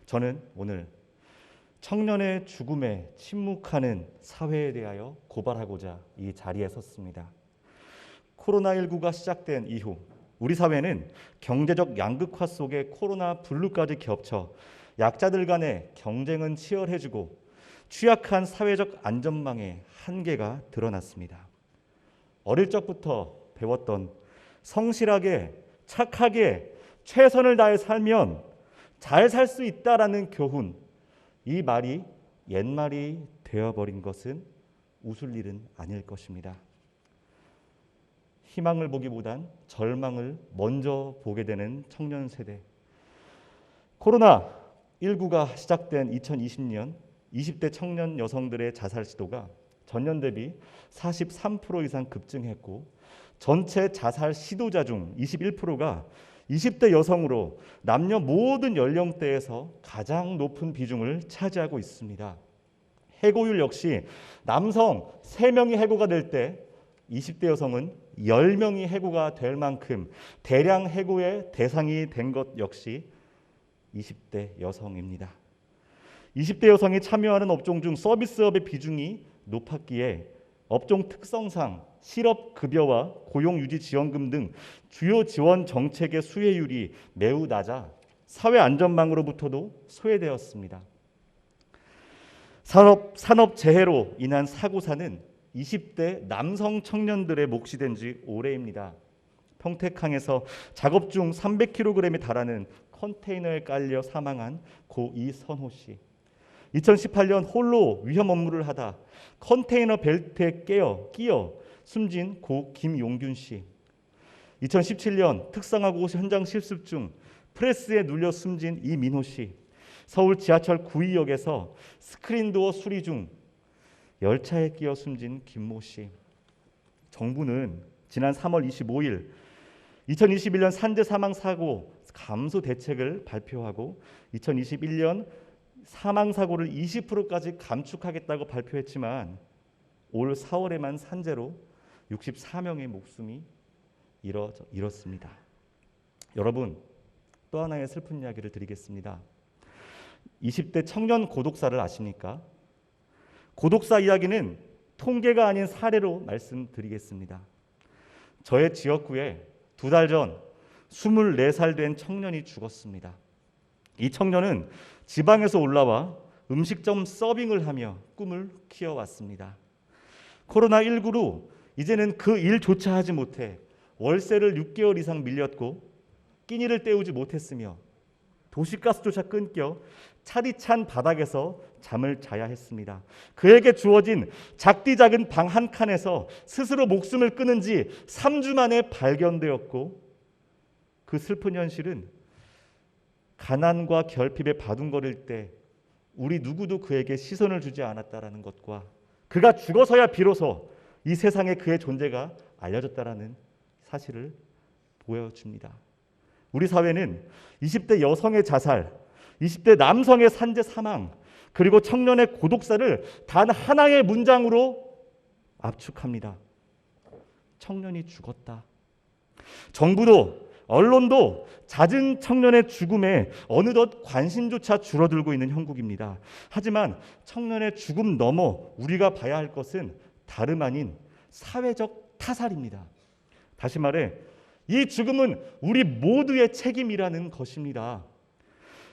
저는 오늘 청년의 죽음에 침묵하는 사회에 대하여 고발하고자 이 자리에 섰습니다. 코로나19가 시작된 이후 우리 사회는 경제적 양극화 속에 코로나 블루까지 겹쳐 약자들 간의 경쟁은 치열해지고 취약한 사회적 안전망의 한계가 드러났습니다. 어릴 적부터 배웠던 성실하게 착하게 최선을 다해 살면 잘 살 수 있다라는 교훈, 이 말이 옛말이 되어버린 것은 웃을 일은 아닐 것입니다. 희망을 보기보단 절망을 먼저 보게 되는 청년 세대. 코로나19가 시작된 2020년 20대 청년 여성들의 자살 시도가 전년 대비 43% 이상 급증했고 전체 자살 시도자 중 21%가 20대 여성으로 남녀 모든 연령대에서 가장 높은 비중을 차지하고 있습니다. 해고율 역시 남성 3명이 해고가 될 때 20대 여성은 10명이 해고가 될 만큼 대량 해고의 대상이 된 것 역시 20대 여성입니다. 20대 여성이 참여하는 업종 중 서비스업의 비중이 높았기에 업종 특성상 실업급여와 고용유지지원금 등 주요 지원 정책의 수혜율이 매우 낮아 사회안전망으로부터도 소외되었습니다. 산업재해로 인한 사고사는 20대 남성 청년들의 몫이 된 지 오래입니다. 평택항에서 작업 중 300kg에 달하는 컨테이너에 깔려 사망한 고 이선호 씨. 2018년 홀로 위험 업무를 하다 컨테이너 벨트에 끼어 숨진 고 김용균 씨. 2017년 특성화고 현장 실습 중 프레스에 눌려 숨진 이민호 씨. 서울 지하철 구의역에서 스크린도어 수리 중 열차에 끼어 숨진 김모 씨. 정부는 지난 3월 25일 2021년 산재 사망 사고 감소 대책을 발표하고 2021년 사망 사고를 20%까지 감축하겠다고 발표했지만 올 4월에만 산재로 64명의 목숨이 잃었습니다. 여러분, 또 하나의 슬픈 이야기를 드리겠습니다. 20대 청년 고독사를 아십니까? 고독사 이야기는 통계가 아닌 사례로 말씀드리겠습니다. 저의 지역구에 2달 전 24살 된 청년이 죽었습니다. 이 청년은 지방에서 올라와 음식점 서빙을 하며 꿈을 키워왔습니다. 코로나19로 이제는 그 일조차 하지 못해 월세를 6개월 이상 밀렸고 끼니를 때우지 못했으며 도시가스조차 끊겨 차디찬 바닥에서 잠을 자야 했습니다. 그에게 주어진 작디 작은 방 한 칸에서 스스로 목숨을 끊은 지 3주 만에 발견되었고 그 슬픈 현실은 가난과 결핍에 바둥거릴 때 우리 누구도 그에게 시선을 주지 않았다라는 것과 그가 죽어서야 비로소 이 세상에 그의 존재가 알려졌다라는 사실을 보여줍니다. 우리 사회는 20대 여성의 자살, 20대 남성의 산재 사망, 그리고 청년의 고독사를 단 하나의 문장으로 압축합니다. 청년이 죽었다. 정부도 언론도 잦은 청년의 죽음에 어느덧 관심조차 줄어들고 있는 형국입니다. 하지만 청년의 죽음 넘어 우리가 봐야 할 것은 다름 아닌 사회적 타살입니다. 다시 말해 이 죽음은 우리 모두의 책임이라는 것입니다.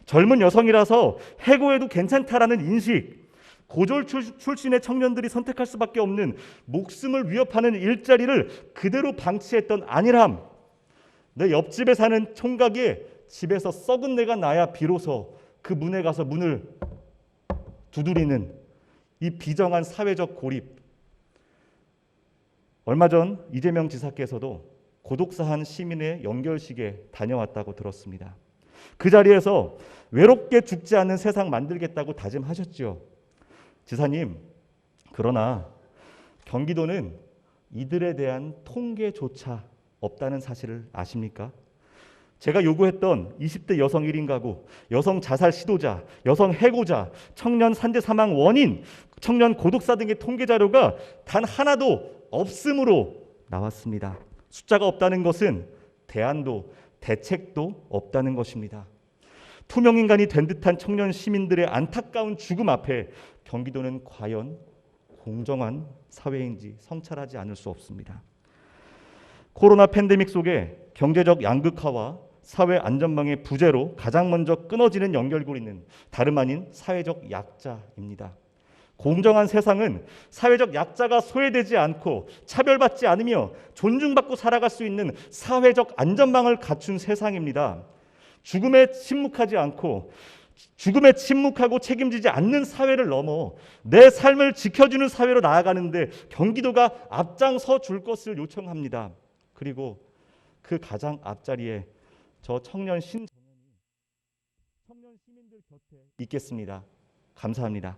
젊은 여성이라서 해고해도 괜찮다라는 인식, 고졸 출신의 청년들이 선택할 수밖에 없는 목숨을 위협하는 일자리를 그대로 방치했던 안일함, 내 옆집에 사는 총각이 집에서 썩은 내가 나야 비로소 그 문에 가서 문을 두드리는 이 비정한 사회적 고립. 얼마 전 이재명 지사께서도 고독사한 시민의 연결식에 다녀왔다고 들었습니다. 그 자리에서 외롭게 죽지 않는 세상 만들겠다고 다짐하셨죠. 지사님, 그러나 경기도는 이들에 대한 통계조차 없다는 사실을 아십니까? 제가 요구했던 20대 여성 1인 가구, 여성 자살 시도자, 여성 해고자, 청년 산재 사망 원인, 청년 고독사 등의 통계 자료가 단 하나도 없음으로 나왔습니다. 숫자가 없다는 것은 대안도 대책도 없다는 것입니다. 투명인간이 된 듯한 청년 시민들의 안타까운 죽음 앞에 경기도는 과연 공정한 사회인지 성찰하지 않을 수 없습니다. 코로나 팬데믹 속에 경제적 양극화와 사회 안전망의 부재로 가장 먼저 끊어지는 연결고리는 다름 아닌 사회적 약자입니다. 공정한 세상은 사회적 약자가 소외되지 않고 차별받지 않으며 존중받고 살아갈 수 있는 사회적 안전망을 갖춘 세상입니다. 죽음에 침묵하고 책임지지 않는 사회를 넘어 내 삶을 지켜주는 사회로 나아가는데 경기도가 앞장서 줄 것을 요청합니다. 그리고 그 가장 앞자리에 저 청년 시민들 곁에 있겠습니다. 감사합니다.